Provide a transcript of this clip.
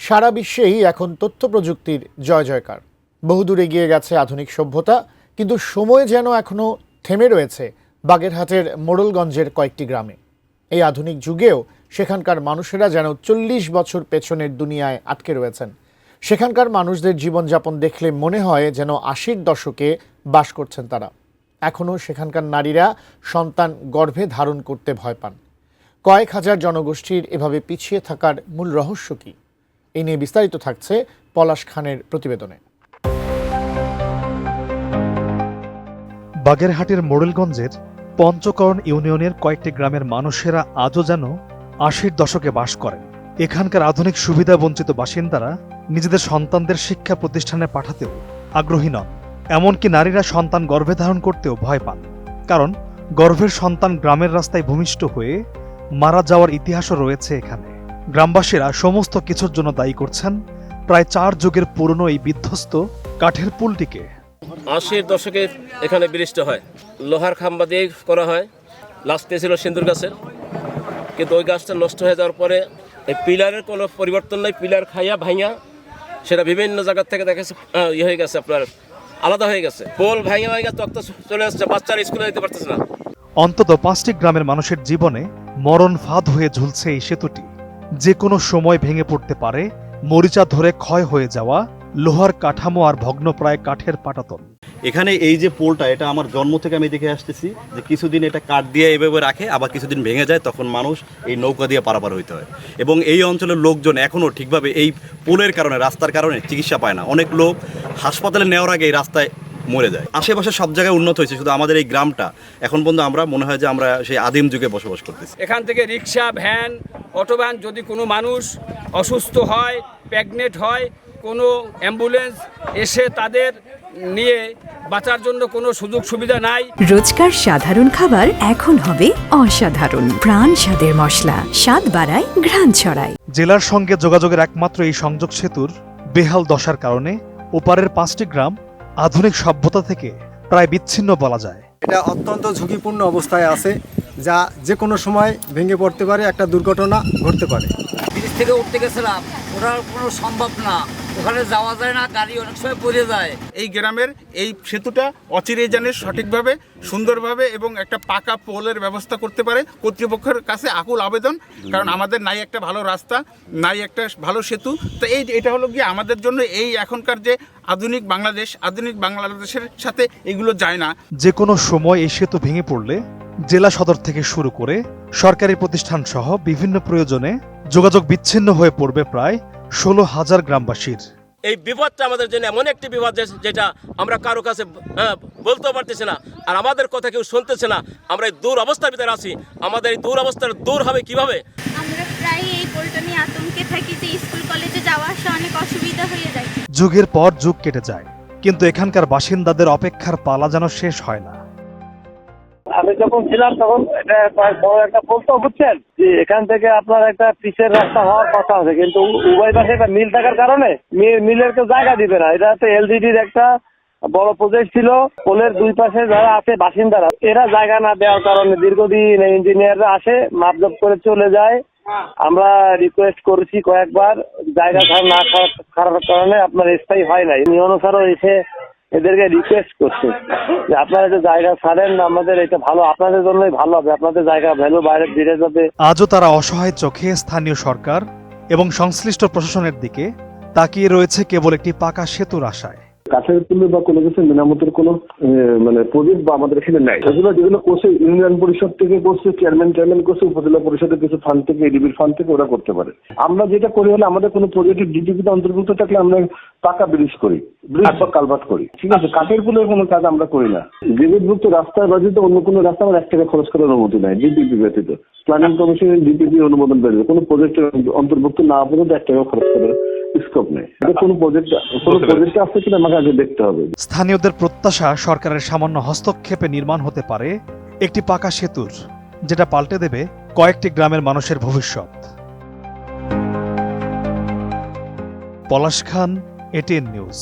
সারা বিশ্বেই এখন তথ্য প্রযুক্তির জয় জয়কার। বহুদূর এগিয়ে গেছে আধুনিক সভ্যতা, কিন্তু সময় যেন এখনও থেমে রয়েছে বাগেরহাটের মোড়লগঞ্জের কয়েকটি গ্রামে। এই আধুনিক যুগেও সেখানকার মানুষেরা যেন 40 বছর পেছনের দুনিয়ায় আটকে রয়েছেন। সেখানকার মানুষদের জীবনযাপন দেখলে মনে হয় যেন 80-র দশকে বাস করছেন তারা। এখনও সেখানকার নারীরা সন্তান গর্ভে ধারণ করতে ভয় পান। কয়েক হাজার জনগোষ্ঠীর এভাবে পিছিয়ে থাকার মূল রহস্য কী? এই নিয়ে বিস্তারিত থাকছে পলাশ খানের প্রতিবেদনে। বাগেরহাটের মোড়লগঞ্জের পঞ্চকরণ ইউনিয়নের কয়েকটি গ্রামের মানুষেরা আজও যেন 80-র দশকে বাস করেন। এখানকার আধুনিক সুবিধা বঞ্চিত বাসিন্দারা নিজেদের সন্তানদের শিক্ষা প্রতিষ্ঠানে পাঠাতেও আগ্রহী নন। এমনকি নারীরা সন্তান গর্ভে ধারণ করতেও ভয় পান, কারণ গর্ভের সন্তান গ্রামের রাস্তায় ভূমিষ্ঠ হয়ে মারা যাওয়ার ইতিহাসও রয়েছে এখানে। গ্রামবাসীরা সমস্ত কিছুর জন্য দায়ী করছেন প্রায় 4 যুগের পুরনো এই বিধ্বস্ত কাঠের পুলটিকে। 80-র দশকে এখানে ব্রিজটা হয়, লোহার খাম্বা দিয়ে করা হয়। লাস্টে ছিল সিন্দুর গাছের, কিন্তু ওই গাছটা নষ্ট হয়ে যাওয়ার পরে এই পিলারের কোনো পরিবর্তন নেই। পিলার খাইয়া ভাঙা সেটা বিভিন্ন জায়গার থেকে দেখেছে ইয়ে হয়ে গেছে, আপনার আলাদা হয়ে গেছে। পোল ভাঙা ভাঙা তক্তা চলে আসছে, বাচ্চারা স্কুলে যেতে পারতেছে না। অন্তত 5টি গ্রামের মানুষের জীবনে মরণ ফাঁদ হয়ে ঝুলছে এই সেতুটি। যে কোনো সময় ভেঙে পড়তে পারে মরিচা ধরে ক্ষয় হয়ে যাওয়া লোহার কাঠামো আর ভগ্নপ্রায় কাঠের পাটাতন। এখানে এই যে পোলটা, এটা আমার জন্ম থেকে আমি দেখে আসতেছি যে কিছুদিন এটা কাঠ দিয়ে এভাবে রাখে, আবার কিছুদিন ভেঙে যায়, তখন মানুষ এই নৌকা দিয়ে পারাপার হইতে হয়। এবং এই অঞ্চলের লোকজন এখনও ঠিকভাবে এই পোলের কারণে, রাস্তার কারণে চিকিৎসা পায় না। অনেক লোক হাসপাতালে নেওয়ার আগে এই রাস্তায় মরে যায়। আশেপাশে সব জায়গায় উন্নত হয়েছে, শুধু আমাদের এই গ্রামটা এখন পর্যন্ত আমরা মনে হয় যে আমরা সেই আদিম যুগে বসবাস করতেছি। এখান থেকে রিক্সা, ভ্যান, অটো ভ্যান, যদি কোনো মানুষ অসুস্থ হয়, প্রেগনেন্ট হয়, কোনো অ্যাম্বুলেন্স এসে তাদের নিয়ে বাঁচার জন্য কোনো সুযোগ সুবিধা নাই। রোজকার সাধারণ খাবার এখন হবে অসাধারণ। প্রাণ স্বাদের মশলা, স্বাদ বাড়ায়, ঘ্রাণ ছড়ায়। জেলার সঙ্গে যোগাযোগের একমাত্র এই সংযোগ সেতুর বেহাল দশার কারণে ওপারের 5টি গ্রাম আধুনিক সভ্যতা থেকে প্রায় বিচ্ছিন্ন বলা যায়। এটা অত্যন্ত ঝুঁকিপূর্ণ অবস্থায় আছে, যা যে কোনো সময় ভেঙে পড়তে পারে, একটা দুর্ঘটনা ঘটতে পারে। ব্রিজ থেকে উঠতে গেছিলাম, ওঠার কোনো সম্ভব না, ওখানে যাওয়া যায় না, গাড়ি অনেক সময় পড়ে যায়। এই গ্রামের এই সেতুটা অচিরেই জানে সঠিকভাবে, সুন্দরভাবে এবং একটা পাকা পোলের ব্যবস্থা করতে পারে। কর্তৃপক্ষের কাছে আকুল আবেদন, কারণ আমাদের নাই একটা ভালো রাস্তা, নাই একটা ভালো সেতু। তো এটা হলো গিয়ে আমাদের জন্য এই এখনকার যে আধুনিক বাংলাদেশ, আধুনিক বাংলাদেশের সাথে এগুলো যায় না। যে কোনো সময় এই সেতু ভেঙে পড়লে জেলা সদর থেকে শুরু করে সরকারি প্রতিষ্ঠান সহ বিভিন্ন প্রয়োজনে যোগাযোগ বিচ্ছিন্ন হয়ে পড়বে প্রায় 16,000 গ্রামবাসীর। এই বিপদটা আমাদের জন্য এমন একটি বিপদ যেটা আমরা কারো কাছে বলতেও পারতেছি না, আর আমাদের কথা কেউ শুনতেছে না। আমরা এই দূর অবস্থার ভিতরে আছি। আমাদের এই দূর অবস্থার দূর হবে কিভাবে? আমরা প্রায় এই পোলটা নিয়ে আতঙ্কে থাকি যে স্কুল কলেজে যাওয়া আসা অনেক অসুবিধা হয়ে যায়। যুগের পর যুগ কেটে যায়, কিন্তু এখানকার বাসিন্দাদের অপেক্ষার পালা যেন শেষ হয় না। আমি যখন ছিলাম তখন এটা বড় একটা পোল, তো বুঝছেন যে এখান থেকে আপনার একটা পিচের রাস্তা হওয়ার কথা আছে, কিন্তু উভয় পাশে একটা মিল থাকার কারণে মিলের কেউ জায়গা দিবে না। এটা হচ্ছে এলজিডির একটা বড় প্রজেক্ট ছিল। পোলের 2 পাশে যারা আছে বাসিন্দারা, এরা জায়গা না দেওয়ার কারণে দীর্ঘদিন ইঞ্জিনিয়াররা আসে, মাপজোপ করে চলে যায়। আমরা রিকোয়েস্ট করেছি কয়েকবার, জায়গা না খারাপ কারণে আপনার স্থায়ী হয় নাই। নিয়ম স্যারও এসে এদেরকে রিকোয়েস্ট করছে যে আপনারা যে জায়গা ছাড়েন, আমাদের এটা ভালো, আপনাদের জন্যই ভালো হবে, আপনাদের জায়গা ভ্যালু বাইরে বেড়ে যাবে। আজও তারা অসহায় চোখে স্থানীয় সরকার এবং সংশ্লিষ্ট প্রশাসনের দিকে তাকিয়ে রয়েছে কেবল একটি পাকা সেতুর আশায়। কাছের পুলে বা কোনো কিছু মেরামতের কোনো প্রজেক্ট বা আমাদের এখানে নাই। যেগুলো করছে ইউনিয়ন পরিষদ থেকে করছে, চেয়ারম্যান করছে, উপজেলা পরিষদের কিছু ফান্ড থেকে, এডিবির ফান্ড থেকে ওরা করতে পারে। আমরা যেটা করি হলে আমাদের কোনো প্রজেক্টের ডিটিপিতে অন্তর্ভুক্ত থাকলে আমরা পাকা ব্রিজ করি, ব্রিজ বা কালভার্ট করি, ঠিক আছে। কাঠের পুলের কোনো কাজ আমরা করি না। ডিপিভুক্ত রাস্তার বাজেতে অন্য কোনো রাস্তা আমার 1 টাকা খরচ করার অনুমতি নাই। ডিপিপি ব্যতীত প্ল্যানিং কমিশনের ডিপিপি অনুমোদন পেয়েছে, কোনো প্রজেক্টের অন্তর্ভুক্ত না পর্যন্ত 1 টাকা খরচ করার স্কোপ নেই। কোনো প্রজেক্ট আছে কিনা আমাকে আগে দেখতে হবে। স্থানীয়দের প্রত্যাশা সরকারের সামান্য হস্তক্ষেপে নির্মাণ হতে পারে একটি পাকা সেতুর, যেটা পাল্টে দেবে কয়েকটি গ্রামের মানুষের ভবিষ্যৎ। পলাশ খান, ATN নিউজ।